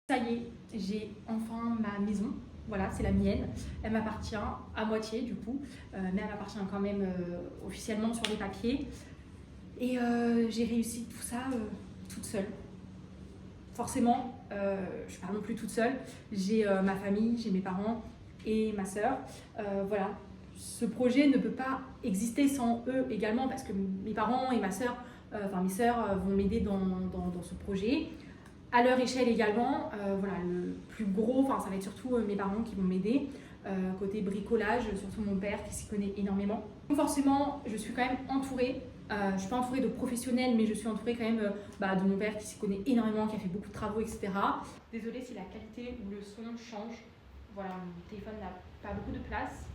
Ça y est, j'ai enfin ma maison. Voilà, c'est la mienne. Elle m'appartient à moitié du coup, mais elle m'appartient quand même officiellement sur les papiers. Et j'ai réussi tout ça toute seule. Forcément, je ne suis pas non plus toute seule. J'ai ma famille, j'ai mes parents et ma sœur. Voilà, ce projet ne peut pas exister sans eux également parce que mes parents et ma sœur, enfin mes sœurs vont m'aider dans ce projet. À leur échelle également, voilà, le plus gros, enfin ça va être surtout mes parents qui vont m'aider. Côté bricolage, surtout mon père qui s'y connaît énormément. Donc forcément, je suis quand même entourée. Je ne suis pas entourée de professionnels, mais je suis entourée quand même de mon père qui s'y connaît énormément, qui a fait beaucoup de travaux, etc. Désolée si la qualité ou le son change. Voilà, mon téléphone n'a pas beaucoup de place.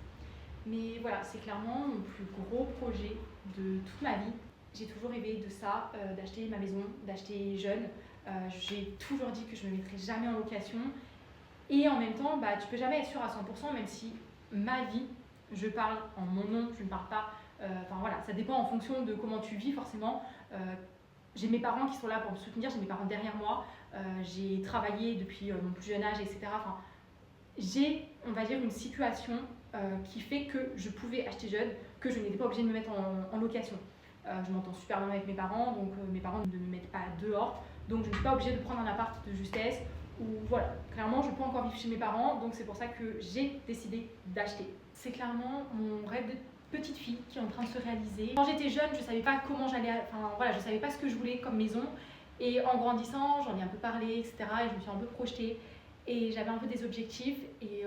Mais voilà, c'est clairement mon plus gros projet de toute ma vie. J'ai toujours rêvé de ça, d'acheter ma maison, d'acheter jeune. J'ai toujours dit que je ne me mettrais jamais en location. Et en même temps, tu peux jamais être sûr à 100%, même si ma vie, je parle en mon nom, je ne parle pas. Enfin voilà, ça dépend en fonction de comment tu vis forcément. J'ai mes parents qui sont là pour me soutenir, j'ai mes parents derrière moi. J'ai travaillé depuis mon plus jeune âge, etc. Enfin, j'ai, on va dire, une situation qui fait que je pouvais acheter jeune, que je n'étais pas obligée de me mettre en location. Je m'entends super bien avec mes parents, donc mes parents ne me mettent pas dehors, donc je ne suis pas obligée de prendre un appart de justesse. Ou voilà, clairement je peux encore vivre chez mes parents, donc c'est pour ça que j'ai décidé d'acheter. C'est clairement mon rêve de petite fille qui est en train de se réaliser. Quand j'étais jeune, je savais pas comment j'allais, enfin voilà, je savais pas ce que je voulais comme maison. Et en grandissant, j'en ai un peu parlé, etc. Et je me suis un peu projetée. Et j'avais un peu des objectifs. Et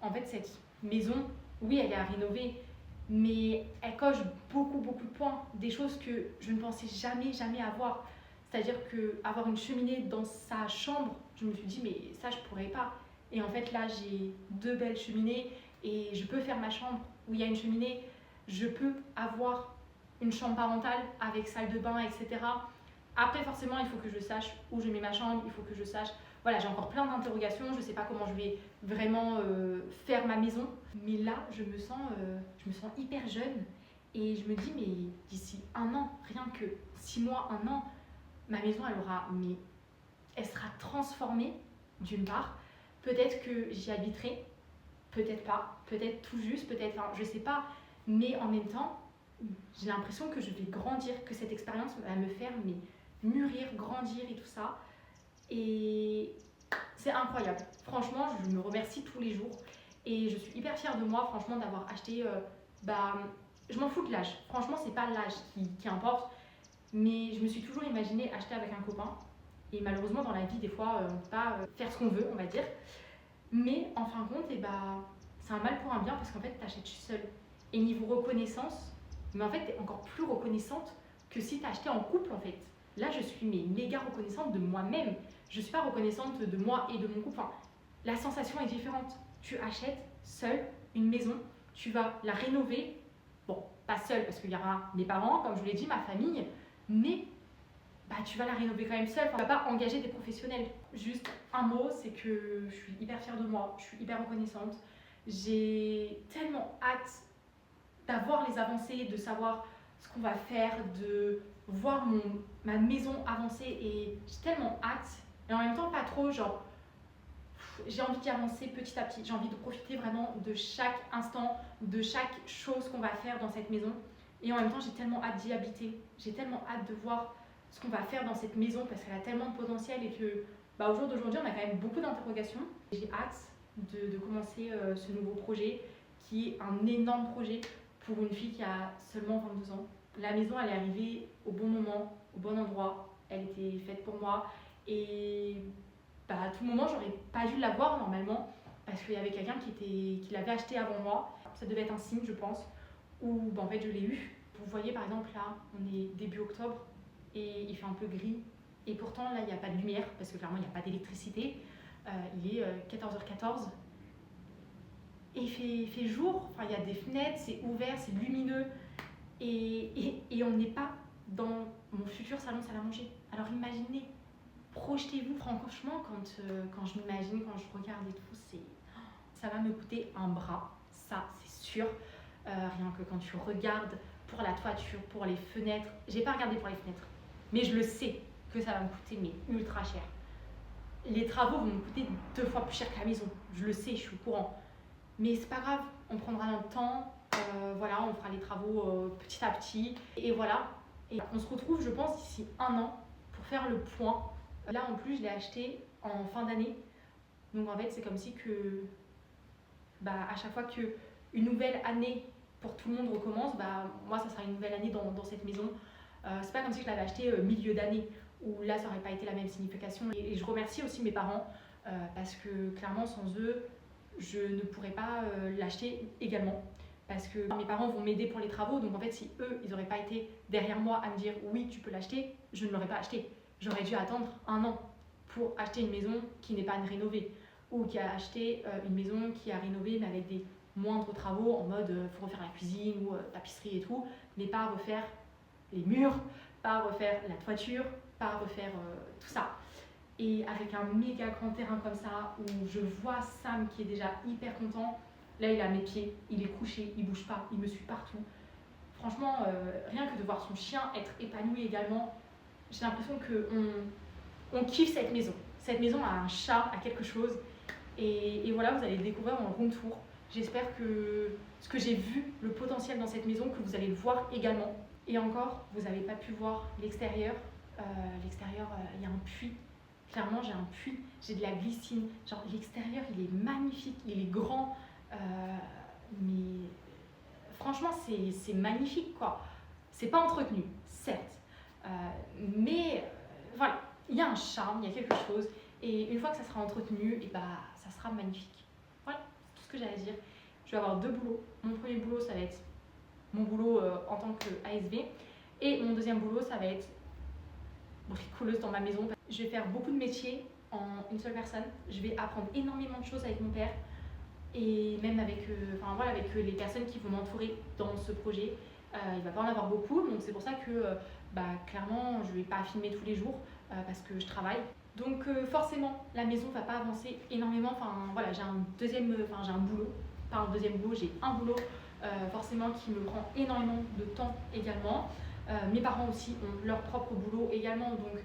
en fait, cette maison, oui, elle est à rénover, mais elle coche beaucoup, beaucoup de points. Des choses que je ne pensais jamais, jamais avoir. C'est-à-dire qu'avoir une cheminée dans sa chambre, je me suis dit, mais ça, je pourrais pas. Et en fait, là, j'ai deux belles cheminées et je peux faire ma chambre où il y a une cheminée. Je peux avoir une chambre parentale avec salle de bain, etc. Après, forcément, il faut que je sache où je mets ma chambre, il faut que je sache. Voilà, j'ai encore plein d'interrogations, je ne sais pas comment je vais vraiment faire ma maison. Mais là, je me sens hyper jeune et je me dis, mais d'ici un an, rien que 6 mois, un an, ma maison, elle sera transformée d'une part. Peut-être que j'y habiterai, peut-être pas, peut-être tout juste, peut-être, enfin, je sais pas. Mais en même temps, j'ai l'impression que je vais grandir, que cette expérience va me faire mûrir, grandir et tout ça. Et c'est incroyable. Franchement, je me remercie tous les jours. Et je suis hyper fière de moi, franchement, d'avoir acheté. Je m'en fous de l'âge. Franchement, c'est pas l'âge qui importe. Mais je me suis toujours imaginée acheter avec un copain. Et malheureusement, dans la vie, des fois, on ne peut pas faire ce qu'on veut, on va dire. Mais en fin de compte, c'est un mal pour un bien parce qu'en fait, tu achètes seule. Et niveau reconnaissance, mais en fait, tu es encore plus reconnaissante que si tu as acheté en couple, en fait. Là, je suis méga reconnaissante de moi-même. Je ne suis pas reconnaissante de moi et de mon couple. Enfin, la sensation est différente. Tu achètes seule une maison, tu vas la rénover. Bon, pas seule parce qu'il y aura mes parents, comme je vous l'ai dit, ma famille, mais tu vas la rénover quand même seule. Tu ne vas pas engager des professionnels. Juste un mot, c'est que je suis hyper fière de moi, je suis hyper reconnaissante. J'ai tellement hâte d'avoir les avancées, de savoir ce qu'on va faire, de voir ma maison avancer et j'ai tellement hâte. Et en même temps, pas trop, genre, j'ai envie d'y avancer petit à petit. J'ai envie de profiter vraiment de chaque instant, de chaque chose qu'on va faire dans cette maison. Et en même temps, j'ai tellement hâte d'y habiter. J'ai tellement hâte de voir ce qu'on va faire dans cette maison parce qu'elle a tellement de potentiel et que au jour d'aujourd'hui, on a quand même beaucoup d'interrogations. J'ai hâte de commencer ce nouveau projet qui est un énorme projet pour une fille qui a seulement 22 ans. La maison, elle est arrivée au bon moment, au bon endroit. Elle était faite pour moi. Et à tout moment, j'aurais pas dû l'avoir normalement parce qu'il y avait quelqu'un qui l'avait acheté avant moi. Ça devait être un signe, je pense, où en fait je l'ai eu. Vous voyez, par exemple, là, on est début octobre et il fait un peu gris. Et pourtant, là, il n'y a pas de lumière parce que clairement, il n'y a pas d'électricité. Il est 14h14. Et il fait jour, enfin, il y a des fenêtres, c'est ouvert, c'est lumineux. Et on n'est pas dans mon futur salon salle à manger. Alors imaginez, projetez-vous. Franchement, quand je m'imagine, quand je regarde et tout, ça va me coûter un bras, ça c'est sûr. Rien que quand tu regardes pour la toiture, pour les fenêtres, j'ai pas regardé pour les fenêtres, mais je le sais que ça va me coûter ultra cher. les travaux vont me coûter 2 fois plus cher que la maison. Je le sais, je suis au courant. Mais c'est pas grave, on prendra notre temps. Voilà, on fera les travaux petit à petit. Et voilà. Et on se retrouve, je pense, d'ici 1 an pour faire le point. Là, en plus, je l'ai acheté en fin d'année. Donc, en fait, c'est comme si que, à chaque fois qu'une nouvelle année pour tout le monde recommence, moi, ça sera une nouvelle année dans cette maison. C'est pas comme si je l'avais acheté milieu d'année, où là, ça n'aurait pas été la même signification. Et je remercie aussi mes parents, parce que clairement, sans eux, je ne pourrais pas l'acheter également. Parce que mes parents vont m'aider pour les travaux, donc en fait, si eux, ils n'auraient pas été derrière moi à me dire oui, tu peux l'acheter, je ne l'aurais pas acheté. J'aurais dû attendre 1 an pour acheter une maison qui n'est pas rénovée, ou qui a acheté une maison qui a rénové mais avec des moindres travaux en mode faut refaire la cuisine ou tapisserie et tout, mais pas refaire les murs, pas refaire la toiture, pas refaire tout ça. Et avec un méga grand terrain comme ça, où je vois Sam qui est déjà hyper content, là il est à mes pieds, il est couché, il bouge pas, il me suit partout. Franchement, rien que de voir son chien être épanoui également, j'ai l'impression qu'on kiffe cette maison. Cette maison a un charme, a quelque chose. Et voilà, vous allez le découvrir en room tour. J'espère que ce que j'ai vu, le potentiel dans cette maison, que vous allez le voir également. Et encore, vous n'avez pas pu voir l'extérieur. L'extérieur, il y a un puits. Clairement, j'ai un puits, j'ai de la glycine. Genre, l'extérieur, il est magnifique, il est grand. Mais franchement, c'est magnifique, quoi. C'est pas entretenu, certes. Mais voilà, il y a un charme, il y a quelque chose. Et une fois que ça sera entretenu, et ça sera magnifique. Voilà, c'est tout ce que j'ai à dire. Je vais avoir 2 boulots. Mon premier boulot, ça va être mon boulot en tant qu'ASV. Et mon deuxième boulot, ça va être bricoleuse dans ma maison. Je vais faire beaucoup de métiers en une seule personne. Je vais apprendre énormément de choses avec mon père. Et même avec, avec les personnes qui vont m'entourer dans ce projet. Il ne va pas en avoir beaucoup. Donc c'est pour ça que clairement, je ne vais pas filmer tous les jours parce que je travaille. Donc forcément, la maison ne va pas avancer énormément. J'ai un boulot. Pas un deuxième boulot, j'ai un boulot forcément qui me prend énormément de temps également. Mes parents aussi ont leur propre boulot également. Donc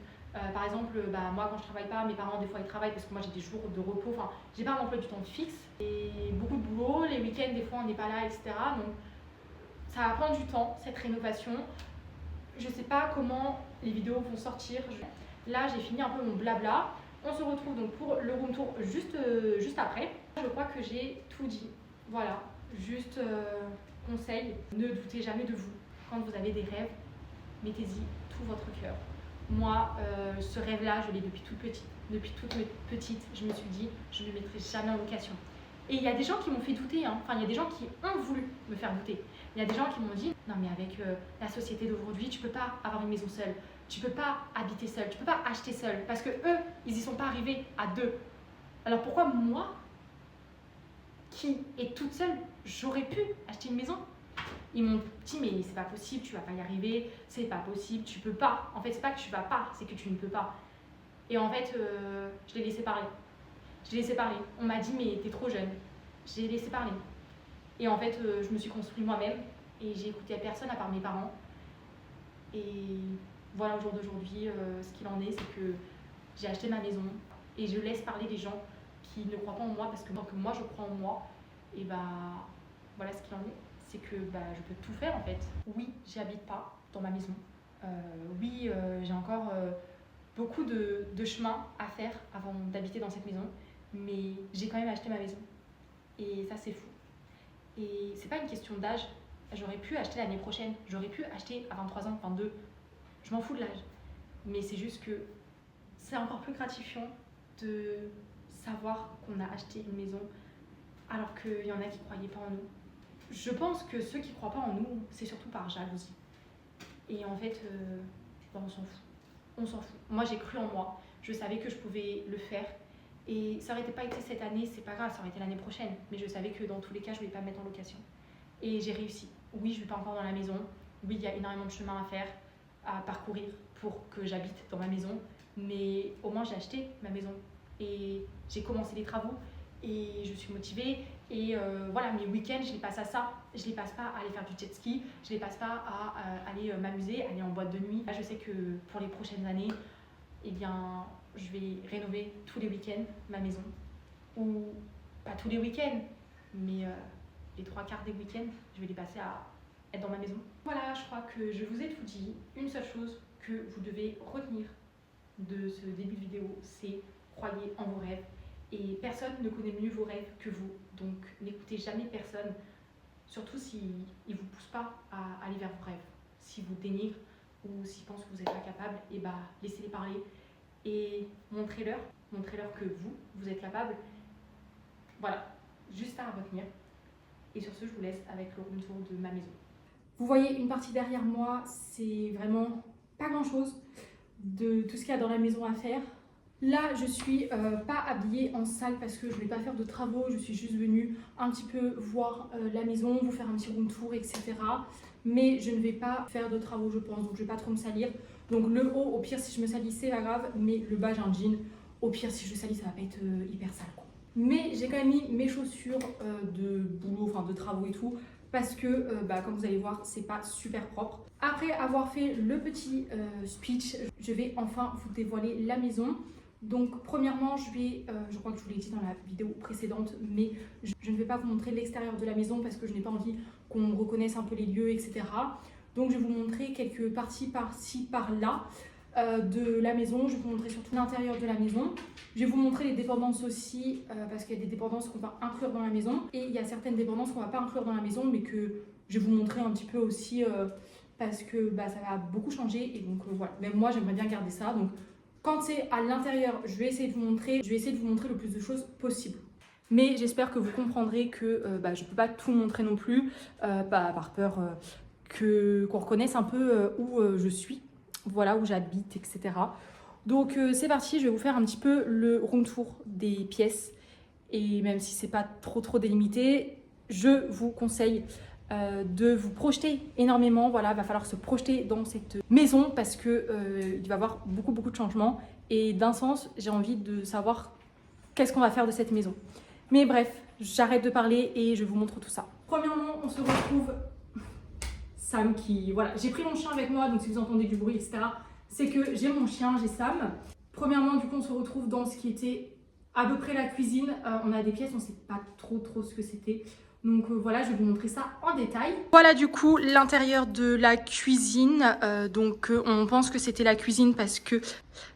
par exemple, moi quand je travaille pas, mes parents des fois ils travaillent parce que moi j'ai des jours de repos. J'ai pas un emploi du temps fixe. Et beaucoup de boulot. Les week-ends, des fois on n'est pas là, etc. Donc ça va prendre du temps, cette rénovation. Je sais pas comment les vidéos vont sortir. Là, j'ai fini un peu mon blabla. On se retrouve donc pour le room tour juste après. Je crois que j'ai tout dit. Voilà, juste conseil, ne doutez jamais de vous. Quand vous avez des rêves, mettez-y tout votre cœur. Moi, ce rêve-là, je l'ai depuis toute petite. Depuis toute petite, je me suis dit, je ne le mettrai jamais en location. Et il y a des gens qui m'ont fait douter, hein. Il y a des gens qui ont voulu me faire douter. Il y a des gens qui m'ont dit, non mais avec la société d'aujourd'hui, tu peux pas avoir une maison seule. Tu peux pas habiter seul, tu peux pas acheter seul. Parce que eux, ils y sont pas arrivés à 2. Alors pourquoi moi, qui est toute seule, j'aurais pu acheter une maison? Ils m'ont dit, mais c'est pas possible, tu vas pas y arriver, c'est pas possible, tu peux pas. En fait, c'est pas que tu vas pas, c'est que tu ne peux pas. Et en fait, je l'ai laissé parler. Je l'ai laissé parler. On m'a dit, mais t'es trop jeune. J'ai laissé parler. Et en fait, je me suis construit moi-même et j'ai écouté personne à part mes parents. Et voilà, au jour d'aujourd'hui, ce qu'il en est, c'est que j'ai acheté ma maison et je laisse parler les gens qui ne croient pas en moi parce que tant que moi je crois en moi, et voilà ce qu'il en est, c'est que je peux tout faire en fait. Oui, j'habite pas dans ma maison. Oui, j'ai encore beaucoup de chemin à faire avant d'habiter dans cette maison, mais j'ai quand même acheté ma maison. Et ça, c'est fou. Et c'est pas une question d'âge. J'aurais pu acheter l'année prochaine, j'aurais pu acheter à 23 ans, 22. Je m'en fous de l'âge. Mais c'est juste que c'est encore plus gratifiant de savoir qu'on a acheté une maison alors qu'il y en a qui ne croyaient pas en nous. Je pense que ceux qui ne croient pas en nous, c'est surtout par jalousie. Et en fait, on s'en fout. On s'en fout. Moi, j'ai cru en moi. Je savais que je pouvais le faire. Et ça n'aurait pas été cette année, c'est pas grave, ça aurait été l'année prochaine. Mais je savais que dans tous les cas, je ne voulais pas me mettre en location. Et j'ai réussi. Oui, je ne vis pas encore dans la maison. Oui, il y a énormément de chemin à faire, à parcourir pour que j'habite dans ma maison. Mais au moins, j'ai acheté ma maison. Et j'ai commencé les travaux. Et je suis motivée. Et voilà, mes week-ends, je les passe à ça. Je les passe pas à aller faire du jet ski. Je les passe pas à aller m'amuser, aller en boîte de nuit. Là, je sais que pour les prochaines années, eh bien, je vais rénover tous les week-ends ma maison. Ou pas tous les week-ends, mais les 3/4 des week-ends, je vais les passer à être dans ma maison. Voilà, je crois que je vous ai tout dit. Une seule chose que vous devez retenir de ce début de vidéo, c'est croyez en vos rêves. Et personne ne connaît mieux vos rêves que vous. Donc n'écoutez jamais personne, surtout s'ils ne vous poussent pas à aller vers vos rêves. Si vous dénigrent ou s'ils pensent que vous n'êtes pas capable, et bah laissez-les parler et montrez-leur que vous êtes capable. Voilà, juste à retenir. Et sur ce, je vous laisse avec le room tour de ma maison. Vous voyez une partie derrière moi, c'est vraiment pas grand chose de tout ce qu'il y a dans la maison à faire. Là, je suis pas habillée en salle parce que je vais pas faire de travaux, je suis juste venue un petit peu voir la maison, vous faire un petit room tour, etc. Mais je ne vais pas faire de travaux, je pense, donc je vais pas trop me salir. Donc le haut, au pire, si je me salis, c'est pas grave, mais le bas, j'ai un jean. Au pire, si je salis, ça va pas être hyper sale, quoi. Mais j'ai quand même mis mes chaussures de boulot, enfin de travaux et tout, parce que, comme vous allez voir, c'est pas super propre. Après avoir fait le petit speech, je vais enfin vous dévoiler la maison. Donc premièrement, je crois que je vous l'ai dit dans la vidéo précédente, mais je ne vais pas vous montrer l'extérieur de la maison parce que je n'ai pas envie qu'on reconnaisse un peu les lieux, etc. Donc je vais vous montrer quelques parties par-ci, par-là de la maison. Je vais vous montrer surtout l'intérieur de la maison. Je vais vous montrer les dépendances aussi, parce qu'il y a des dépendances qu'on va inclure dans la maison. Et il y a certaines dépendances qu'on ne va pas inclure dans la maison, mais que je vais vous montrer un petit peu aussi, parce que ça va beaucoup changer. Et donc voilà, même moi j'aimerais bien garder ça. Donc quand c'est à l'intérieur, je vais essayer de vous montrer le plus de choses possible. Mais j'espère que vous comprendrez que je ne peux pas tout montrer non plus, par peur qu'on reconnaisse un peu où je suis, voilà, où j'habite, etc. Donc c'est parti, je vais vous faire un petit peu le room tour des pièces. Et même si c'est pas trop délimité, je vous conseille de vous projeter énormément. Voilà, va falloir se projeter dans cette maison parce que il va y avoir beaucoup de changements. Et d'un sens, j'ai envie de savoir qu'est-ce qu'on va faire de cette maison. Mais bref, j'arrête de parler et je vous montre tout ça. Premièrement, on se retrouve Sam qui... Voilà, j'ai pris mon chien avec moi, donc si vous entendez du bruit, etc., c'est que j'ai mon chien, j'ai Sam. Premièrement, du coup, on se retrouve dans ce qui était à peu près la cuisine. On a des pièces, on ne sait pas trop ce que c'était. Donc voilà, je vais vous montrer ça en détail. Voilà du coup l'intérieur de la cuisine. On pense que c'était la cuisine parce que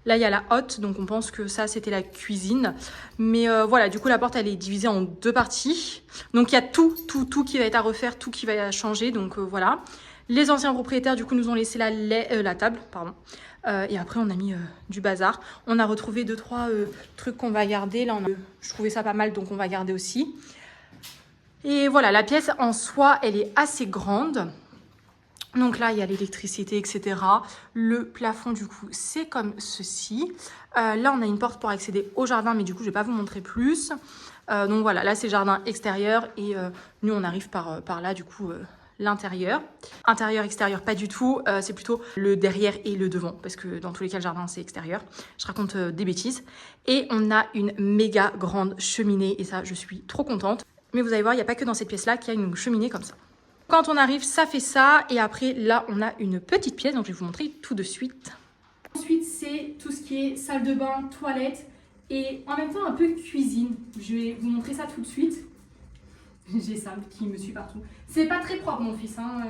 là il y a la hotte, donc on pense que ça c'était la cuisine. Mais voilà, du coup la porte elle est divisée en deux parties. Donc il y a tout qui va être à refaire, tout qui va changer. Donc voilà. Les anciens propriétaires du coup nous ont laissé la table, pardon. Et après on a mis du bazar. On a retrouvé 2-3 trucs qu'on va garder. Là je trouvais ça pas mal, donc on va garder aussi. Et voilà, la pièce en soi, elle est assez grande. Donc là, il y a l'électricité, etc. Le plafond, du coup, c'est comme ceci. Là, on a une porte pour accéder au jardin, mais du coup, je ne vais pas vous montrer plus. Donc voilà, là, c'est jardin extérieur. Et nous, on arrive par là, du coup, l'intérieur. Intérieur, extérieur, pas du tout. C'est plutôt le derrière et le devant. Parce que dans tous les cas, le jardin, c'est extérieur. Je raconte des bêtises. Et on a une méga grande cheminée. Et ça, je suis trop contente. Mais vous allez voir, il n'y a pas que dans cette pièce-là qu'il y a une cheminée comme ça. Quand on arrive, ça fait ça. Et après, là, on a une petite pièce. Donc, je vais vous montrer tout de suite. Ensuite, c'est tout ce qui est salle de bain, toilette et en même temps un peu cuisine. Je vais vous montrer ça tout de suite. J'ai Sam qui me suit partout. C'est pas très propre, mon fils. Hein.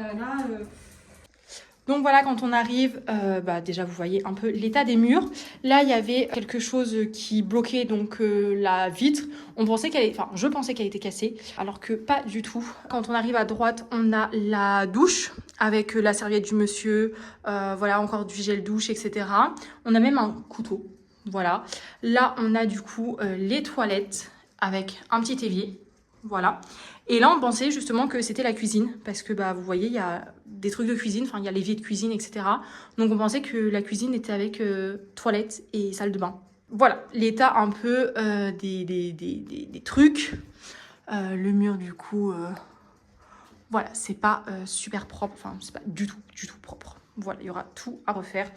Donc voilà, quand on arrive, déjà vous voyez un peu l'état des murs. Là, il y avait quelque chose qui bloquait donc la vitre. Je pensais qu'elle était cassée, alors que pas du tout. Quand on arrive à droite, on a la douche avec la serviette du monsieur. Voilà, encore du gel douche, etc. On a même un couteau. Voilà. Là, on a du coup les toilettes avec un petit évier. Voilà. Et là, on pensait justement que c'était la cuisine. Parce que vous voyez, il y a des trucs de cuisine. Enfin, il y a l'évier de cuisine, etc. Donc, on pensait que la cuisine était avec toilette et salle de bain. Voilà, l'état un peu des trucs. Le mur, du coup, voilà, c'est pas super propre. Enfin, c'est pas du tout propre. Voilà, il y aura tout à refaire.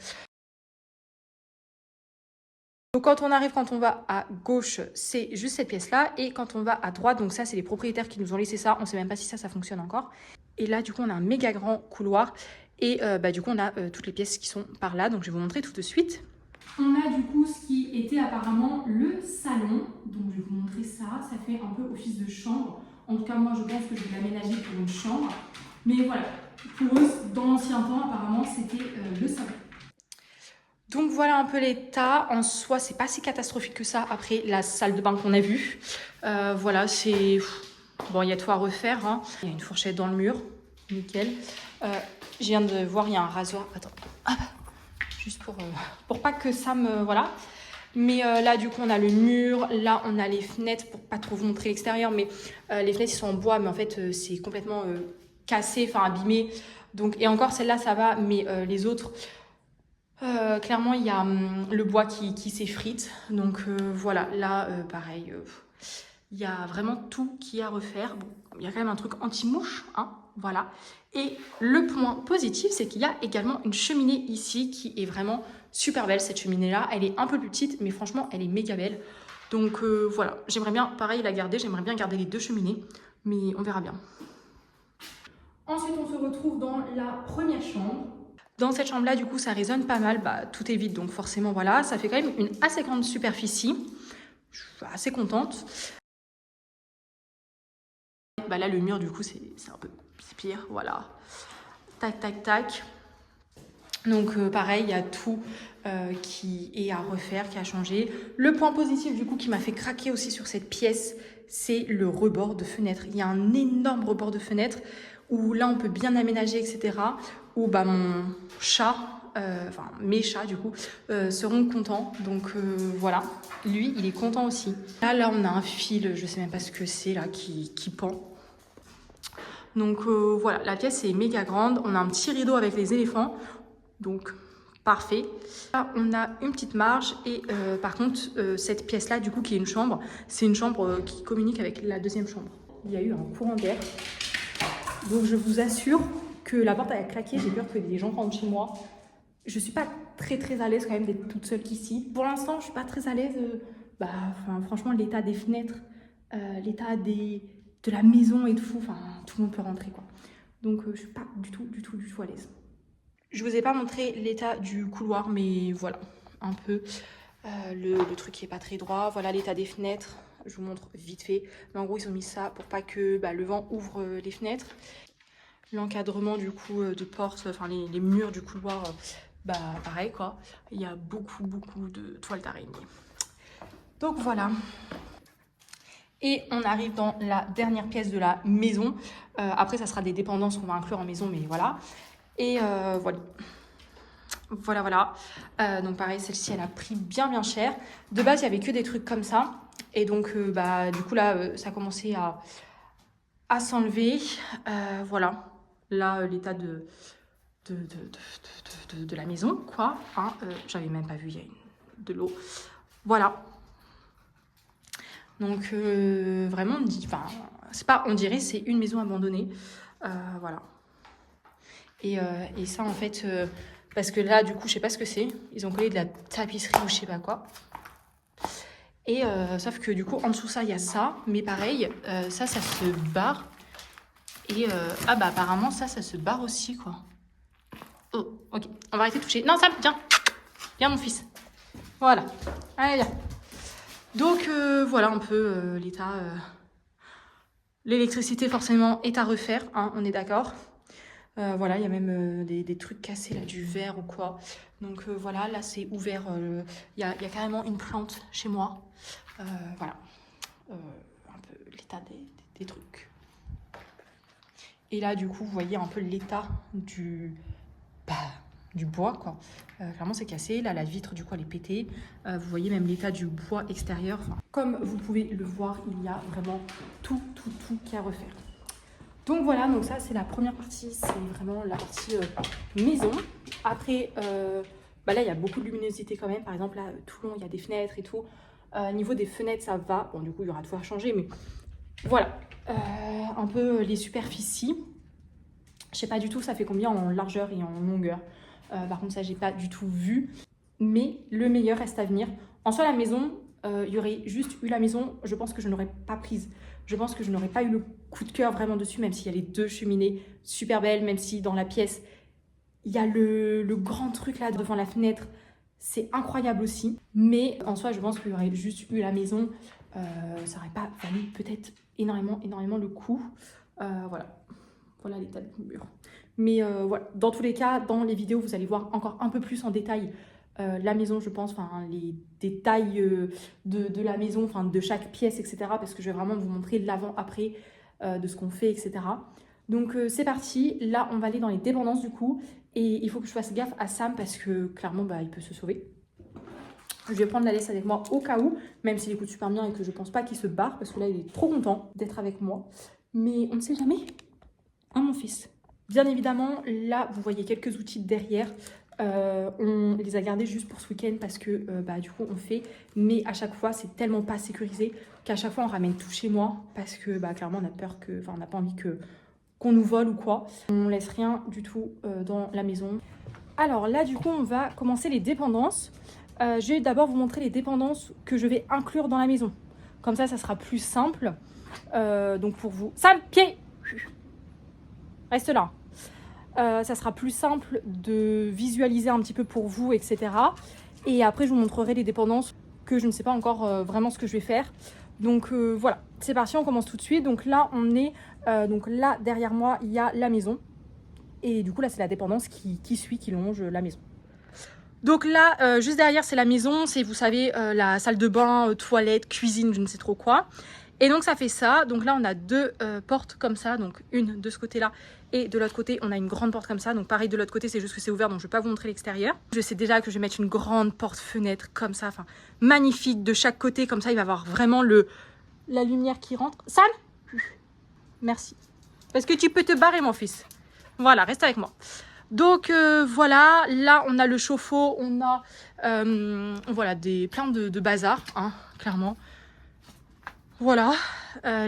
Donc quand on va à gauche, c'est juste cette pièce-là. Et quand on va à droite, donc ça, c'est les propriétaires qui nous ont laissé ça. On ne sait même pas si ça fonctionne encore. Et là, du coup, on a un méga grand couloir. Et du coup, on a toutes les pièces qui sont par là. Donc je vais vous montrer tout de suite. On a du coup ce qui était apparemment le salon. Donc je vais vous montrer ça. Ça fait un peu office de chambre. En tout cas, moi je pense que je vais l'aménager pour une chambre. Mais voilà, pour eux, dans l'ancien temps, apparemment, c'était le salon. Donc voilà un peu l'état. En soi, c'est pas si catastrophique que ça après la salle de bain qu'on a vue. Voilà, c'est... Bon, il y a tout à refaire. Hein. Il y a une fourchette dans le mur. Nickel. Je viens de voir, il y a un rasoir. Attends. Ah, juste pour pas que ça me... Voilà. Mais là, du coup, on a le mur. Là, on a les fenêtres, pour pas trop vous montrer l'extérieur. Mais les fenêtres, ils sont en bois. Mais en fait, c'est complètement cassé, enfin abîmé. Donc, et encore, celle-là, ça va. Mais les autres... clairement, il y a le bois qui s'effrite. Donc voilà, là, pareil, il y a vraiment tout qui est à refaire. Bon, il y a quand même un truc anti-mouche, hein, voilà. Et le point positif, c'est qu'il y a également une cheminée ici qui est vraiment super belle. Cette cheminée-là, elle est un peu plus petite, mais franchement, elle est méga belle. Donc voilà, j'aimerais bien, pareil, la garder. J'aimerais bien garder les deux cheminées, mais on verra bien. Ensuite, on se retrouve dans la première chambre. Dans cette chambre-là, du coup, ça résonne pas mal. Bah, tout est vide, donc forcément, voilà. Ça fait quand même une assez grande superficie. Je suis assez contente. Bah, là, le mur, du coup, c'est un peu pire. Voilà. Tac, tac, tac. Donc, pareil, il y a tout qui est à refaire, qui a changé. Le point positif, du coup, qui m'a fait craquer aussi sur cette pièce, c'est le rebord de fenêtre. Il y a un énorme rebord de fenêtre où là, on peut bien aménager, etc. Où bah, mon chat, enfin mes chats du coup, seront contents. Donc voilà, lui, il est content aussi. Là, on a un fil, je sais même pas ce que c'est là, qui pend. Donc voilà, la pièce est méga grande. On a un petit rideau avec les éléphants. Donc parfait. Là, on a une petite marge et par contre, cette pièce-là, du coup, qui est une chambre, c'est une chambre qui communique avec la deuxième chambre. Il y a eu un courant d'air. Donc je vous assure que la porte a claqué, j'ai peur que des gens rentrent chez moi. Je suis pas très à l'aise quand même d'être toute seule ici. Pour l'instant, je suis pas très à l'aise. Franchement, l'état des fenêtres, l'état de la maison et tout, enfin, tout le monde peut rentrer quoi. Donc je suis pas du tout à l'aise. Je vous ai pas montré l'état du couloir, mais voilà, un peu le truc qui est pas très droit. Voilà l'état des fenêtres. Je vous montre vite fait. Mais en gros, ils ont mis ça pour pas que le vent ouvre les fenêtres. L'encadrement du coup de porte, enfin les murs du couloir, pareil quoi. Il y a beaucoup de toiles d'araignée. Donc voilà. Et on arrive dans la dernière pièce de la maison. Après, ça sera des dépendances qu'on va inclure en maison, mais voilà. Et voilà. Donc pareil, celle-ci, elle a pris bien cher. De base, il n'y avait que des trucs comme ça. Et donc, du coup, là, ça a commencé à s'enlever. Voilà. Là, l'état de la maison, quoi. Hein, j'avais même pas vu, il y a de l'eau. Voilà. Donc, vraiment, c'est pas, on dirait, c'est une maison abandonnée. Voilà. Et ça, en fait, parce que là, du coup, je sais pas ce que c'est. Ils ont collé de la tapisserie ou je sais pas quoi. Et sauf que du coup, en dessous ça, il y a ça. Mais pareil, ça se barre. Et apparemment, ça se barre aussi, quoi. Oh, ok. On va arrêter de toucher. Non, Sam, viens. Viens, mon fils. Voilà. Allez, viens. Donc, voilà un peu l'état. L'électricité, forcément, est à refaire. Hein, on est d'accord. Voilà, il y a même des trucs cassés, là, du verre ou quoi. Donc, voilà, là, c'est ouvert. Il y a carrément une plante chez moi. Voilà. Un peu l'état des trucs. Et là, du coup, vous voyez un peu l'état du bois, quoi. Clairement, c'est cassé. Là, la vitre, du coup, elle est pétée. Vous voyez même l'état du bois extérieur. Enfin, comme vous pouvez le voir, il y a vraiment tout qui est à refaire. Donc voilà, donc ça, c'est la première partie. C'est vraiment la partie maison. Après, là, il y a beaucoup de luminosité quand même. Par exemple, là, tout le long, il y a des fenêtres et tout. Niveau des fenêtres, ça va. Bon, du coup, il y aura tout à changer, mais voilà. Un peu les superficies. Je sais pas du tout ça fait combien en largeur et en longueur. Par contre ça j'ai pas du tout vu. Mais le meilleur reste à venir. En soi la maison, il y aurait juste eu la maison, je pense que je n'aurais pas prise. Je pense que je n'aurais pas eu le coup de cœur vraiment dessus, même s'il y a les deux cheminées super belles, même si dans la pièce, il y a le grand truc là devant la fenêtre. c'est incroyable aussi. Mais en soi, je pense qu'il y aurait juste eu la maison, ça n'aurait pas valu peut-être énormément le coup. Voilà l'état du mur. Mais voilà, dans tous les cas, dans les vidéos, vous allez voir encore un peu plus en détail la maison, je pense, enfin les détails de la maison, enfin de chaque pièce, etc. Parce que je vais vraiment vous montrer l'avant-après de ce qu'on fait, etc. Donc c'est parti, là on va aller dans les dépendances du coup. Et il faut que je fasse gaffe à Sam parce que clairement, bah, il peut se sauver. Je vais prendre la laisse avec moi au cas où, même s'il écoute super bien et que je pense pas qu'il se barre, parce que là, il est trop content d'être avec moi. Mais on ne sait jamais. Hein, mon fils? Bien évidemment, là, vous voyez quelques outils derrière. On les a gardés juste pour ce week-end parce que bah, du coup, on fait. Mais à chaque fois, c'est tellement pas sécurisé qu'à chaque fois, on ramène tout chez moi parce que bah, clairement, on a peur que... Enfin, on n'a pas envie qu'on nous vole ou quoi. On laisse rien du tout dans la maison. Alors là, du coup, on va commencer les dépendances. Je vais d'abord vous montrer les dépendances que je vais inclure dans la maison. Comme ça sera plus simple. Donc pour vous... Sam, pied! Reste là. Ça sera plus simple de visualiser un petit peu pour vous, etc. Et après, je vous montrerai les dépendances que je ne sais pas encore vraiment ce que je vais faire. Donc voilà, c'est parti, on commence tout de suite. Donc là, on est... donc là, derrière moi, il y a la maison. Et du coup, là, c'est la dépendance qui longe la maison. Donc là, juste derrière, c'est la maison. C'est, vous savez, la salle de bain, toilette, cuisine, je ne sais trop quoi. Et donc, ça fait ça. Donc là, on a deux portes comme ça. Donc, une de ce côté-là. Et de l'autre côté, on a une grande porte comme ça. Donc, pareil, de l'autre côté, c'est juste que c'est ouvert. Donc, je ne vais pas vous montrer l'extérieur. Je sais déjà que je vais mettre une grande porte-fenêtre comme ça. Enfin, magnifique de chaque côté. Comme ça, il va y avoir vraiment la lumière qui rentre. Sam, merci. Parce que tu peux te barrer, mon fils. Voilà, reste avec moi. Donc voilà, là on a le chauffe-eau, on a voilà, plein de bazar, hein, clairement. Voilà,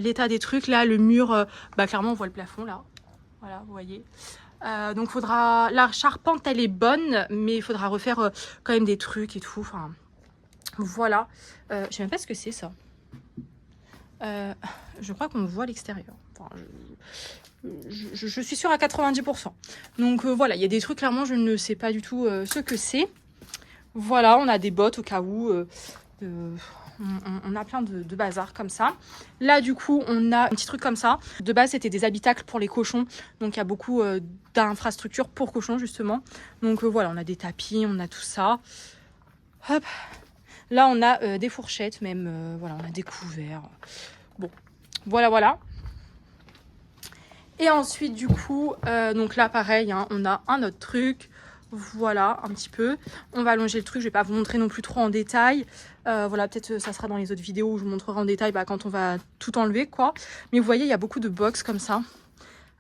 l'état des trucs, là le mur, bah clairement on voit le plafond là, voilà, vous voyez. Donc faudra, la charpente elle est bonne, mais il faudra refaire quand même des trucs et tout, enfin voilà. Je sais même pas ce que c'est ça. Je crois qu'on voit l'extérieur. Enfin, je suis sûre à 90%. Donc voilà, il y a des trucs, clairement, je ne sais pas du tout ce que c'est. Voilà, on a des bottes au cas où. On a plein de bazar comme ça. Là, du coup, on a un petit truc comme ça. De base, c'était des habitacles pour les cochons. Donc, il y a beaucoup d'infrastructures pour cochons, justement. Donc voilà, on a des tapis, on a tout ça. Hop. Là, on a des fourchettes même. Voilà, on a des couverts. Bon, voilà. Et ensuite, du coup, donc là, pareil, hein, on a un autre truc. Voilà, un petit peu. On va allonger le truc. Je vais pas vous montrer non plus trop en détail. Voilà, peut-être ça sera dans les autres vidéos où je vous montrerai en détail quand on va tout enlever, quoi. Mais vous voyez, il y a beaucoup de box comme ça.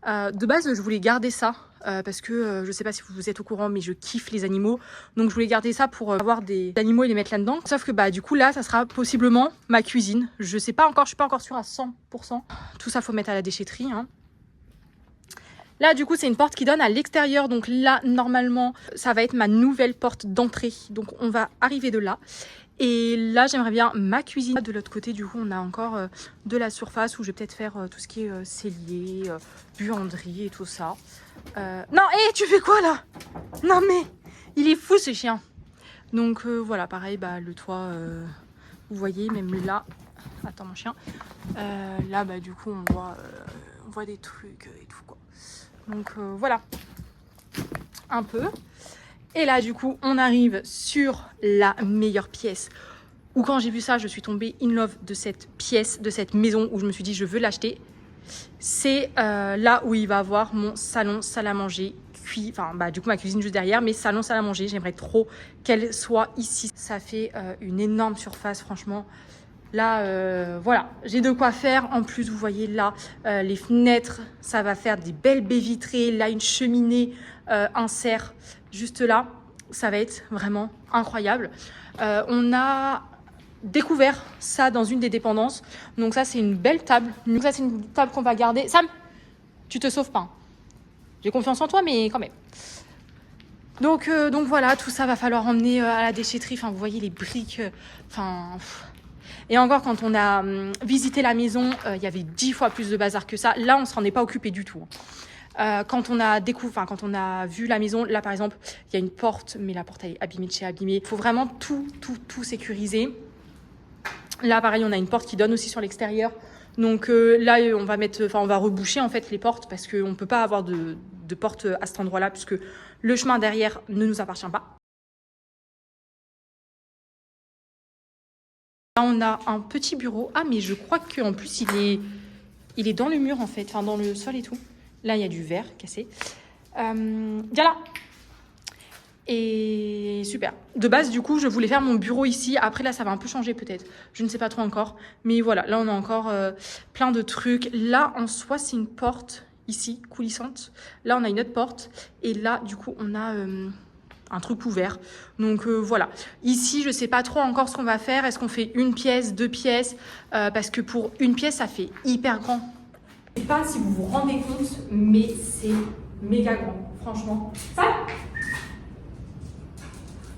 De base, je voulais garder ça. Parce que je sais pas si vous êtes au courant, mais je kiffe les animaux. Donc, je voulais garder ça pour avoir des animaux et les mettre là-dedans. Sauf que, du coup, là, ça sera possiblement ma cuisine. Je sais pas encore, je suis pas encore sûre à 100%. Tout ça, faut mettre à la déchetterie, hein. Là, du coup, c'est une porte qui donne à l'extérieur. Donc là, normalement, ça va être ma nouvelle porte d'entrée. Donc, on va arriver de là. Et là, j'aimerais bien ma cuisine. De l'autre côté, du coup, on a encore de la surface où je vais peut-être faire tout ce qui est cellier, buanderie et tout ça. Non, hé, tu fais quoi là? Non, mais il est fou, ce chien. Donc, voilà, pareil, le toit, vous voyez, même là. Attends, mon chien. Là, du coup, on voit des trucs et tout, quoi. Donc voilà, un peu. Et là, du coup, on arrive sur la meilleure pièce. Où quand j'ai vu ça, je suis tombée in love de cette pièce, de cette maison où je me suis dit, je veux l'acheter. C'est là où il va avoir mon salon, salle à manger, du coup, ma cuisine juste derrière, mais salon, salle à manger. J'aimerais trop qu'elle soit ici. Ça fait une énorme surface, franchement. Là, voilà, j'ai de quoi faire. En plus, vous voyez là, les fenêtres, ça va faire des belles baies vitrées. Là, une cheminée, un cerf, juste là. Ça va être vraiment incroyable. On a découvert ça dans une des dépendances. Donc ça, c'est une belle table. Donc ça, c'est une table qu'on va garder. Sam, tu te sauves pas. J'ai confiance en toi, mais quand même. Donc voilà, tout ça va falloir emmener à la déchetterie. Enfin, vous voyez les briques. Et encore, quand on a visité la maison, il y avait 10 fois plus de bazar que ça. Là, on ne s'en est pas occupé du tout. Quand on a quand on a vu la maison, là par exemple, il y a une porte, mais la porte elle est abîmée de chez abîmée. Il faut vraiment tout sécuriser. Là pareil, on a une porte qui donne aussi sur l'extérieur. Donc là, on va reboucher en fait les portes parce qu'on ne peut pas avoir de porte à cet endroit-là puisque le chemin derrière ne nous appartient pas. Là, on a un petit bureau. Ah, mais je crois qu'en plus, il est dans le mur en fait, enfin dans le sol et tout. Là, il y a du verre cassé. Viens là. Et super. De base, du coup, je voulais faire mon bureau ici. Après, là, ça va un peu changer peut-être. Je ne sais pas trop encore. Mais voilà, là, on a encore plein de trucs. Là, en soi, c'est une porte ici, coulissante. Là, on a une autre porte. Et là, du coup, on a un truc ouvert. Donc, voilà. Ici, je sais pas trop encore ce qu'on va faire. Est-ce qu'on fait une pièce, deux pièces parce que pour une pièce, ça fait hyper grand. Je sais pas si vous vous rendez compte, mais c'est méga grand. Franchement. Ça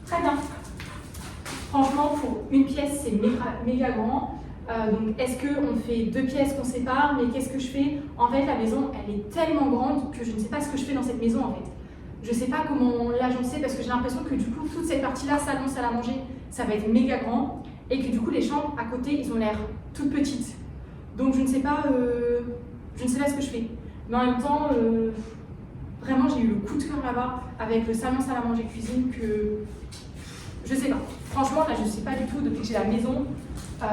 très bien. Franchement, pour une pièce, c'est méga grand. Donc, est-ce qu'on fait deux pièces qu'on sépare? Mais qu'est-ce que je fais? En fait, la maison, elle est tellement grande que je ne sais pas ce que je fais dans cette maison, en fait. Je ne sais pas comment l'agencer parce que j'ai l'impression que du coup, toute cette partie-là, salon, salle à manger, ça va être méga grand. Et que du coup, les chambres à côté, ils ont l'air toutes petites. Donc, je ne sais pas ce que je fais. Mais en même temps, vraiment, j'ai eu le coup de cœur là-bas avec le salon, salle à manger, cuisine que... Je sais pas. Franchement, là, je sais pas du tout. Depuis que j'ai la maison, je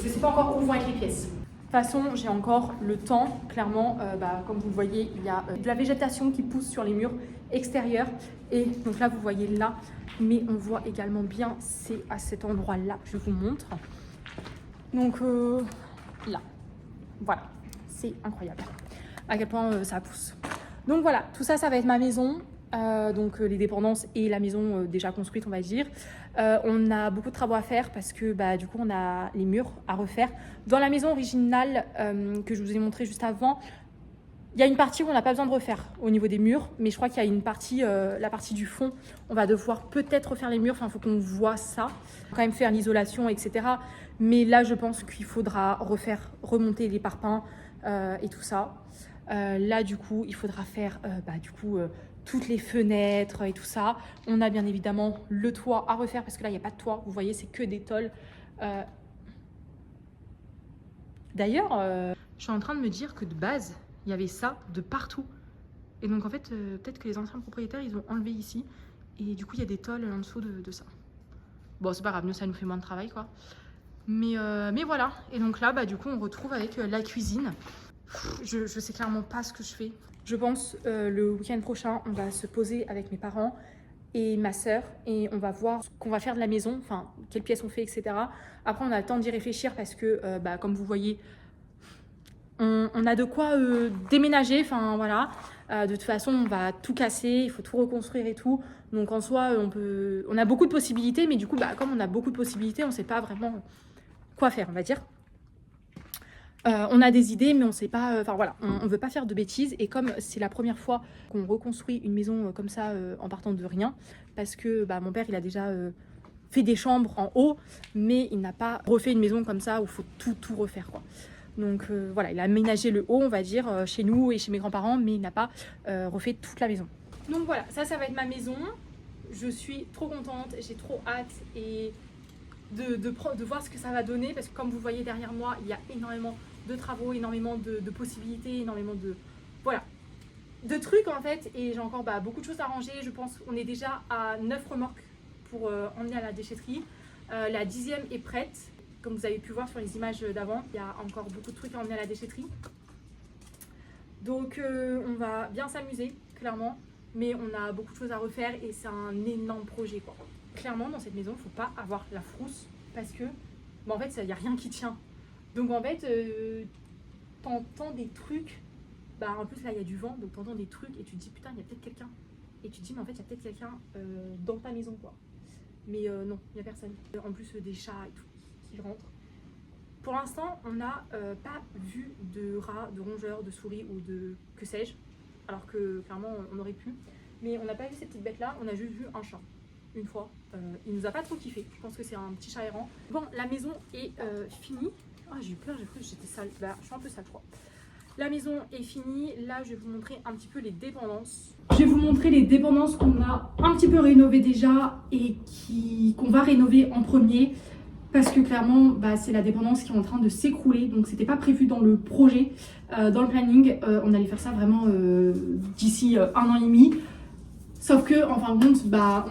sais pas encore où vont être les pièces. De toute façon, j'ai encore le temps. Clairement, comme vous le voyez, il y a de la végétation qui pousse sur les murs extérieurs. Et donc là, vous voyez là. Mais on voit également bien, c'est à cet endroit-là. Je vous montre. Donc là. Voilà. C'est incroyable. À quel point ça pousse. Donc voilà, tout ça, ça va être ma maison. Donc les dépendances et la maison déjà construite, on va dire. On a beaucoup de travaux à faire parce que du coup on a les murs à refaire. Dans la maison originale que je vous ai montré juste avant, il y a une partie où on n'a pas besoin de refaire au niveau des murs, mais je crois qu'il y a une partie, la partie du fond, on va devoir peut-être refaire les murs, enfin il faut qu'on voit ça, quand même faire l'isolation, etc. Mais là je pense qu'il faudra remonter les parpaings et tout ça. Là du coup il faudra faire toutes les fenêtres et tout ça. On a bien évidemment le toit à refaire parce que là il n'y a pas de toit, vous voyez c'est que des tôles. D'ailleurs je suis en train de me dire que de base il y avait ça de partout et donc en fait peut-être que les anciens propriétaires ils ont enlevé ici et du coup il y a des tôles en dessous de ça. Bon c'est pas grave, nous ça nous fait moins de travail quoi. Mais voilà, et donc là du coup on retrouve avec la cuisine. Je sais clairement pas ce que je fais. Je pense le week-end prochain, on va se poser avec mes parents et ma sœur et on va voir ce qu'on va faire de la maison, enfin quelles pièces on fait, etc. Après, on a le temps d'y réfléchir parce que, comme vous voyez, on a de quoi déménager, enfin voilà. De toute façon, on va tout casser, il faut tout reconstruire et tout. Donc en soi, on a beaucoup de possibilités, mais du coup, comme on a beaucoup de possibilités, on ne sait pas vraiment quoi faire, on va dire. On a des idées, mais on sait pas. Enfin voilà, on veut pas faire de bêtises. Et comme c'est la première fois qu'on reconstruit une maison comme ça en partant de rien, parce que mon père il a déjà fait des chambres en haut, mais il n'a pas refait une maison comme ça où il faut tout refaire quoi. Donc voilà, il a aménagé le haut, on va dire, chez nous et chez mes grands-parents, mais il n'a pas refait toute la maison. Donc voilà, ça va être ma maison. Je suis trop contente, j'ai trop hâte et de voir ce que ça va donner parce que comme vous voyez derrière moi, il y a énormément de travaux, énormément de possibilités, énormément de trucs en fait et j'ai encore beaucoup de choses à ranger. Je pense qu'on est déjà à 9 remorques pour emmener à la déchetterie. La 10e est prête. Comme vous avez pu voir sur les images d'avant, il y a encore beaucoup de trucs à emmener à la déchetterie. Donc on va bien s'amuser, clairement. Mais on a beaucoup de choses à refaire et c'est un énorme projet quoi. Clairement dans cette maison, il ne faut pas avoir la frousse parce que en fait, il n'y a rien qui tient. Donc en fait, t'entends des trucs. En plus là, il y a du vent, donc t'entends des trucs et tu te dis putain, il y a peut-être quelqu'un. Et tu te dis mais en fait, il y a peut-être quelqu'un dans ta maison quoi. Mais non, il n'y a personne. En plus, des chats et tout qui rentrent. Pour l'instant, on n'a pas vu de rats, de rongeurs, de souris ou de que sais-je. Alors que clairement, on aurait pu. Mais on n'a pas vu ces petites bêtes-là, on a juste vu un chat. Une fois. Il nous a pas trop kiffé. Je pense que c'est un petit chat errant. Bon, la maison est finie. Ah, j'ai eu peur, j'ai cru que j'étais sale. Je suis un peu sale, je crois. La maison est finie. Là, je vais vous montrer un petit peu les dépendances. Je vais vous montrer les dépendances qu'on a un petit peu rénovées déjà et qu'on va rénover en premier. Parce que clairement, c'est la dépendance qui est en train de s'écrouler. Donc, c'était pas prévu dans le projet, dans le planning. On allait faire ça vraiment d'ici 1 an et demi. Sauf que, en fin de compte,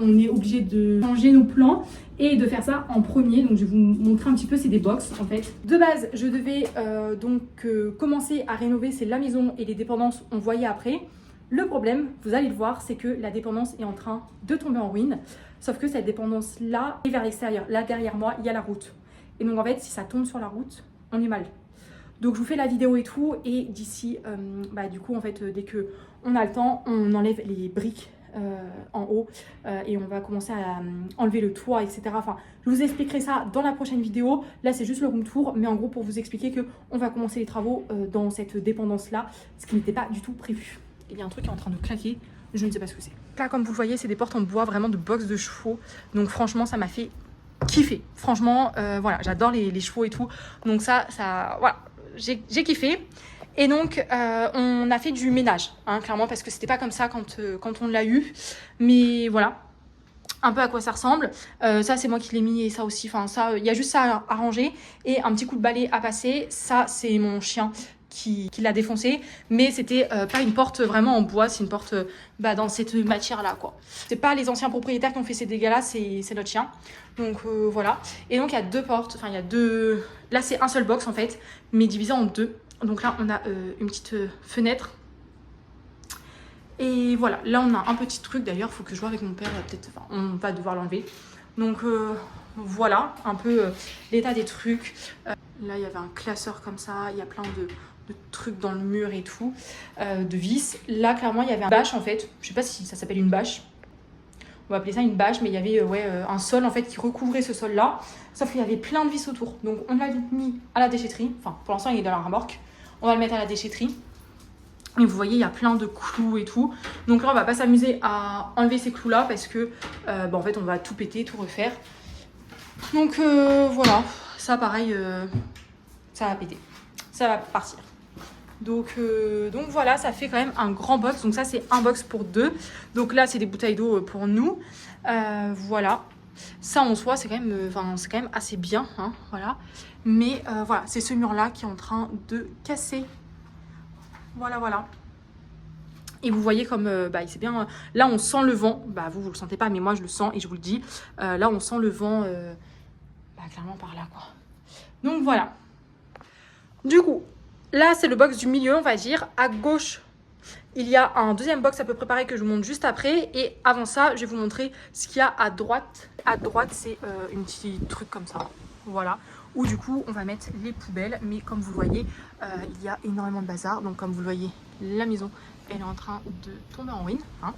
on est obligé de changer nos plans et de faire ça en premier. Donc, je vais vous montrer un petit peu, c'est des box en fait. De base, je devais commencer à rénover, c'est la maison et les dépendances, on voyait après. Le problème, vous allez le voir, c'est que la dépendance est en train de tomber en ruine. Sauf que cette dépendance-là est vers l'extérieur. Là, derrière moi, il y a la route. Et donc, en fait, si ça tombe sur la route, on est mal. Donc, je vous fais la vidéo et tout. Et d'ici, du coup, en fait, dès qu'on a le temps, on enlève les briques en haut et on va commencer à enlever le toit, etc. Enfin, je vous expliquerai ça dans la prochaine vidéo. Là, c'est juste le room tour. Mais en gros, pour vous expliquer qu'on va commencer les travaux dans cette dépendance-là, ce qui n'était pas du tout prévu. Il y a un truc qui est en train de claquer. Je ne sais pas ce que c'est. Là, comme vous le voyez, c'est des portes en bois, vraiment de box de chevaux. Donc franchement, ça m'a fait kiffer. Franchement, voilà, j'adore les chevaux et tout. Donc ça voilà, j'ai kiffé. Et donc, on a fait du ménage, hein, clairement, parce que c'était pas comme ça quand on l'a eu. Mais voilà, un peu à quoi ça ressemble. Ça, c'est moi qui l'ai mis et ça aussi. Enfin, ça, il y a juste ça à ranger et un petit coup de balai à passer. Ça, c'est mon chien qui l'a défoncé, mais c'était pas une porte vraiment en bois, c'est une porte dans cette matière là quoi. C'est pas les anciens propriétaires qui ont fait ces dégâts là, c'est notre chien. Donc voilà. Et donc il y a deux portes, enfin il y a deux, là c'est un seul box en fait, mais divisé en deux. Donc là on a une petite fenêtre. Et voilà, là on a un petit truc d'ailleurs, faut que je vois avec mon père, peut-être, enfin on va devoir l'enlever. Donc voilà un peu l'état des trucs. Là il y avait un classeur comme ça, il y a plein de trucs dans le mur et tout, de vis. Là clairement il y avait un bâche en fait, je sais pas si ça s'appelle une bâche, on va appeler ça une bâche, mais il y avait un sol en fait qui recouvrait ce sol là, sauf qu'il y avait plein de vis autour. Donc on l'a mis à la déchetterie, enfin pour l'instant il est dans la remorque, on va le mettre à la déchetterie. Et vous voyez, il y a plein de clous et tout. Donc là, on va pas s'amuser à enlever ces clous-là parce que, en fait, on va tout péter, tout refaire. Donc voilà, ça pareil, ça va péter. Ça va partir. Donc voilà, ça fait quand même un grand box. Donc ça, c'est un box pour deux. Donc là, c'est des bouteilles d'eau pour nous. Voilà. Ça, en soi, c'est quand même assez bien. Hein, voilà. Mais voilà, c'est ce mur-là qui est en train de casser. Voilà. Et vous voyez comme c'est bien. Là, on sent le vent. Vous le sentez pas, mais moi, je le sens et je vous le dis. Là, on sent le vent clairement par là, quoi. Donc, voilà. Du coup, là, c'est le box du milieu, on va dire. À gauche, il y a un deuxième box à peu près pareil que je vous montre juste après. Et avant ça, je vais vous montrer ce qu'il y a à droite. À droite, c'est une petite truc comme ça. Voilà. Où du coup, on va mettre les poubelles. Mais comme vous le voyez, il y a énormément de bazar. Donc, comme vous le voyez, la maison, elle est en train de tomber en ruine. Hein.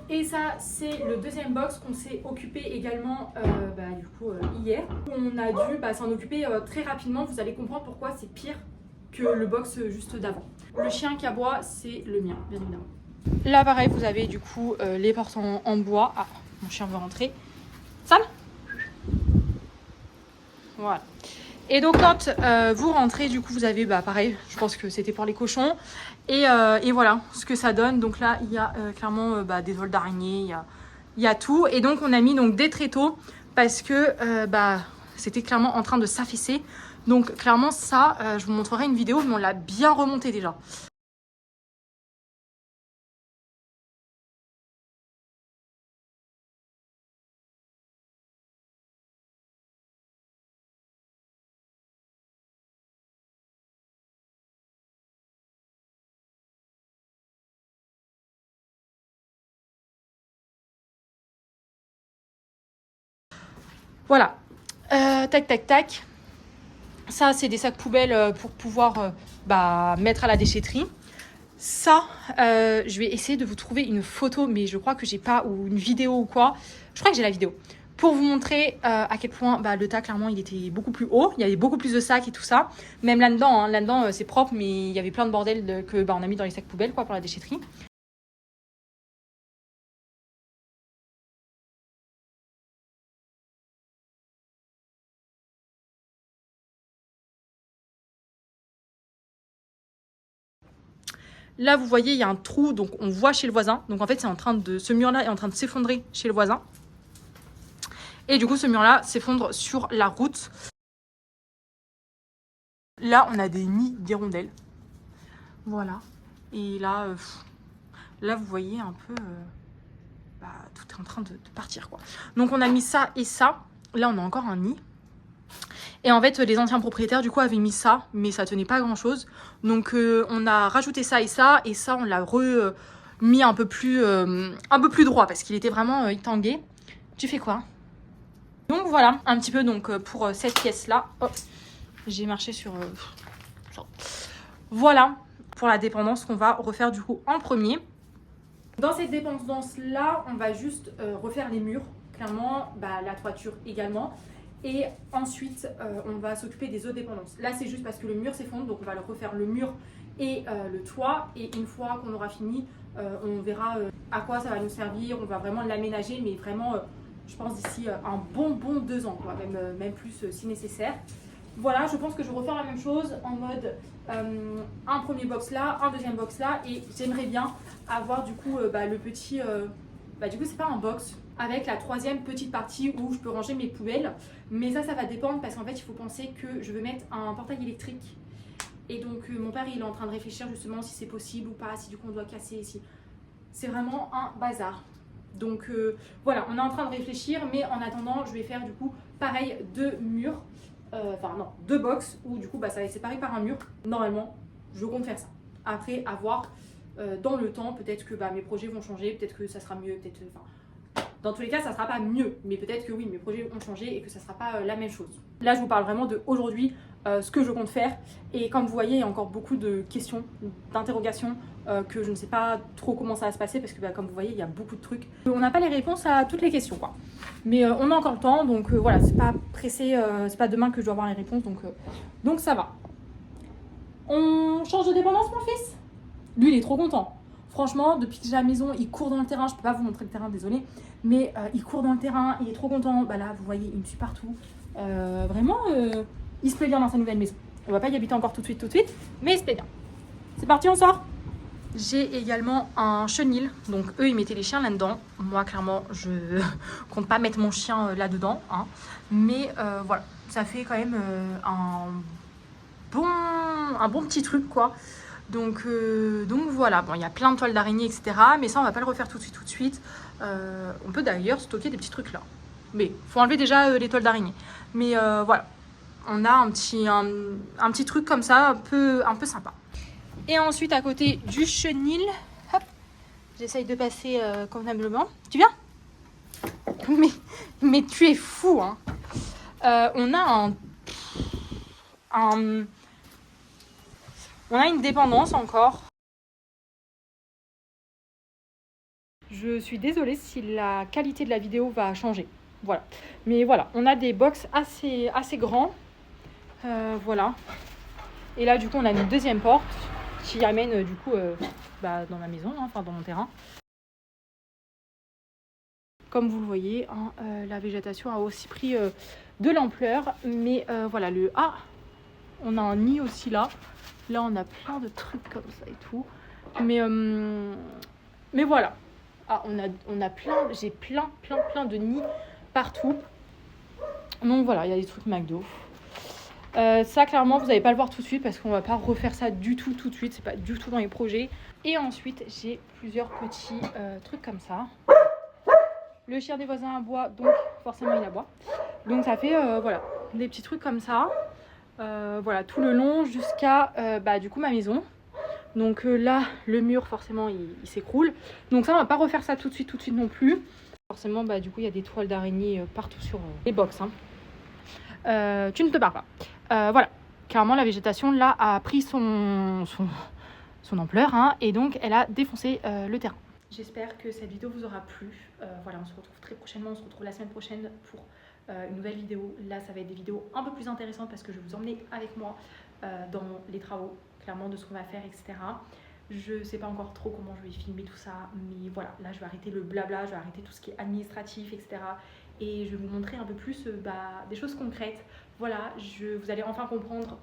Et ça, c'est le deuxième box qu'on s'est occupé également hier. On a dû s'en occuper très rapidement. Vous allez comprendre pourquoi c'est pire que le box juste d'avant. Le chien qui aboie, c'est le mien, bien évidemment. Là, pareil, vous avez du coup les portes en bois. Ah, mon chien veut rentrer. Sam ? Voilà. Et donc quand vous rentrez, du coup vous avez pareil, je pense que c'était pour les cochons. Et voilà ce que ça donne. Donc là il y a clairement des vols d'araignées, il y a tout. Et donc on a mis des tréteaux parce que c'était clairement en train de s'affaisser. Donc clairement ça, je vous montrerai une vidéo, mais on l'a bien remonté déjà. Voilà, tac. Ça, c'est des sacs poubelles pour pouvoir mettre à la déchetterie. Ça, je vais essayer de vous trouver une photo, mais je crois que j'ai pas, ou une vidéo ou quoi. Je crois que j'ai la vidéo. Pour vous montrer à quel point le tas, clairement, il était beaucoup plus haut. Il y avait beaucoup plus de sacs et tout ça. Même là-dedans, c'est propre, mais il y avait plein de bordel que on a mis dans les sacs poubelles quoi, pour la déchetterie. Là, vous voyez, il y a un trou, donc on voit chez le voisin. Donc en fait, ce mur-là est en train de s'effondrer chez le voisin. Et du coup, ce mur-là s'effondre sur la route. Là, on a des nids d'hirondelles. Voilà. Et là, là vous voyez un peu... tout est en train de partir, quoi. Donc on a mis ça et ça. Là, on a encore un nid. Et en fait, les anciens propriétaires, du coup, avaient mis ça, mais ça tenait pas grand-chose. Donc, on a rajouté ça, et ça, on l'a remis un peu plus droit, parce qu'il était vraiment tangué. Tu fais quoi? Donc, voilà, un petit peu donc pour cette pièce-là. Oh, j'ai marché sur... Voilà, pour la dépendance qu'on va refaire, du coup, en premier. Dans cette dépendance-là, on va juste refaire les murs, clairement, la toiture également. Et ensuite, on va s'occuper des autres dépendances. Là, c'est juste parce que le mur s'effondre, donc on va le refaire le mur et le toit. Et une fois qu'on aura fini, on verra à quoi ça va nous servir. On va vraiment l'aménager, mais vraiment, je pense d'ici un bon 2 ans, quoi, même plus si nécessaire. Voilà, je pense que je vais refaire la même chose en mode un premier box là, un deuxième box là. Et j'aimerais bien avoir du coup le petit... du coup, c'est pas un box, avec la troisième petite partie où je peux ranger mes poubelles. Mais ça va dépendre parce qu'en fait, il faut penser que je veux mettre un portail électrique. Et donc, mon père, il est en train de réfléchir justement si c'est possible ou pas, si du coup on doit casser ici. C'est vraiment un bazar. Donc, voilà, on est en train de réfléchir. Mais en attendant, je vais faire du coup, pareil, 2 murs. Enfin, non, 2 box où du coup, ça va être séparé par un mur. Normalement, je compte faire ça. Après, à voir dans le temps, peut-être que mes projets vont changer, peut-être que ça sera mieux, peut-être... Dans tous les cas, ça ne sera pas mieux, mais peut-être que oui, mes projets ont changé et que ça ne sera pas la même chose. Là, je vous parle vraiment de aujourd'hui, ce que je compte faire. Et comme vous voyez, il y a encore beaucoup de questions, d'interrogations, que je ne sais pas trop comment ça va se passer parce que comme vous voyez, il y a beaucoup de trucs. On n'a pas les réponses à toutes les questions, quoi. Mais on a encore le temps, donc voilà, c'est pas pressé, c'est pas demain que je dois avoir les réponses, donc ça va. On change de dépendance, mon fils? Lui, il est trop content. Franchement, depuis que j'ai la maison, il court dans le terrain. Je peux pas vous montrer le terrain, désolé. Mais il court dans le terrain, il est trop content. Là, vous voyez, il me suit partout. Vraiment, il se plaît bien dans sa nouvelle maison. On va pas y habiter encore tout de suite, mais il se plaît bien. C'est parti, on sort. J'ai également un chenil. Donc, eux, ils mettaient les chiens là-dedans. Moi, clairement, je compte pas mettre mon chien là-dedans. Hein. Mais voilà, ça fait quand même un bon petit truc, quoi. Donc voilà, bon, il y a plein de toiles d'araignée, etc. Mais ça, on va pas le refaire tout de suite. On peut d'ailleurs stocker des petits trucs là. Mais il faut enlever déjà les toiles d'araignée. Mais voilà, on a un petit truc comme ça, un peu sympa. Et ensuite, à côté du chenil, hop, j'essaye de passer convenablement. Tu viens? mais tu es fou, hein. On a on a une dépendance encore. Je suis désolée si la qualité de la vidéo va changer. Voilà. Mais voilà, on a des box assez grands. Voilà. Et là, du coup, on a une deuxième porte qui amène du coup dans ma maison, hein, enfin dans mon terrain. Comme vous le voyez, hein, la végétation a aussi pris de l'ampleur. Mais voilà, on a un nid aussi là. Là, on a plein de trucs comme ça et tout. Mais voilà. Ah, on a j'ai plein de nids partout. Donc voilà, il y a des trucs McDo. Ça, clairement, vous n'allez pas le voir tout de suite parce qu'on va pas refaire ça du tout de suite. C'est pas du tout dans les projets. Et ensuite, j'ai plusieurs petits trucs comme ça. Le chien des voisins aboie, donc forcément il aboie. Donc ça fait voilà, des petits trucs comme ça. Voilà, tout le long jusqu'à du coup ma maison. Donc là, le mur, forcément, il s'écroule. Donc ça, on va pas refaire ça tout de suite non plus. Forcément, du coup, il y a des toiles d'araignée partout sur les box. Hein. Tu ne te barres pas. Voilà, clairement, la végétation, là, a pris son ampleur. Hein, et donc, elle a défoncé le terrain. J'espère que cette vidéo vous aura plu. Voilà, on se retrouve très prochainement. On se retrouve la semaine prochaine pour une nouvelle vidéo. Là, ça va être des vidéos un peu plus intéressantes parce que je vais vous emmener avec moi dans les travaux, clairement, de ce qu'on va faire, etc. Je sais pas encore trop comment je vais filmer tout ça, mais voilà, là je vais arrêter le blabla, je vais arrêter tout ce qui est administratif, etc. Et je vais vous montrer un peu plus des choses concrètes. Voilà, vous allez enfin comprendre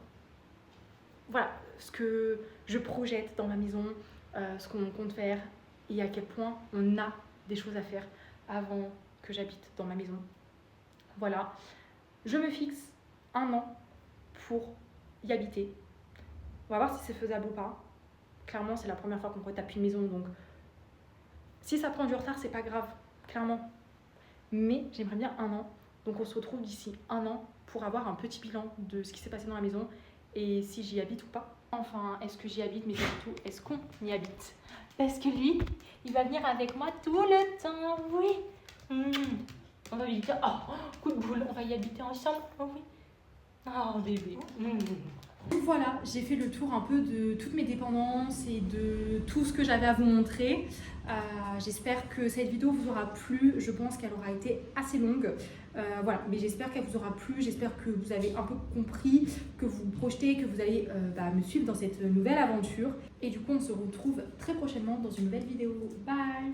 voilà, ce que je projette dans ma maison, ce qu'on compte faire et à quel point on a des choses à faire avant que j'habite dans ma maison. Voilà, je me fixe 1 an pour y habiter. On va voir si c'est faisable ou pas. Clairement, c'est la première fois qu'on retape une maison, donc si ça prend du retard, c'est pas grave, clairement. Mais j'aimerais bien 1 an. Donc on se retrouve d'ici 1 an pour avoir un petit bilan de ce qui s'est passé dans la maison et si j'y habite ou pas. Enfin, est-ce que j'y habite, mais surtout, est-ce qu'on y habite? Parce que lui, il va venir avec moi tout le temps, oui. On va habiter, oh, coup de boule, on va y habiter ensemble, oh oui. Oh bébé. Voilà, j'ai fait le tour un peu de toutes mes dépendances et de tout ce que j'avais à vous montrer. J'espère que cette vidéo vous aura plu. Je pense qu'elle aura été assez longue. Voilà, mais j'espère qu'elle vous aura plu. J'espère que vous avez un peu compris, que vous vous projetez, que vous allez me suivre dans cette nouvelle aventure. Et du coup, on se retrouve très prochainement dans une nouvelle vidéo. Bye!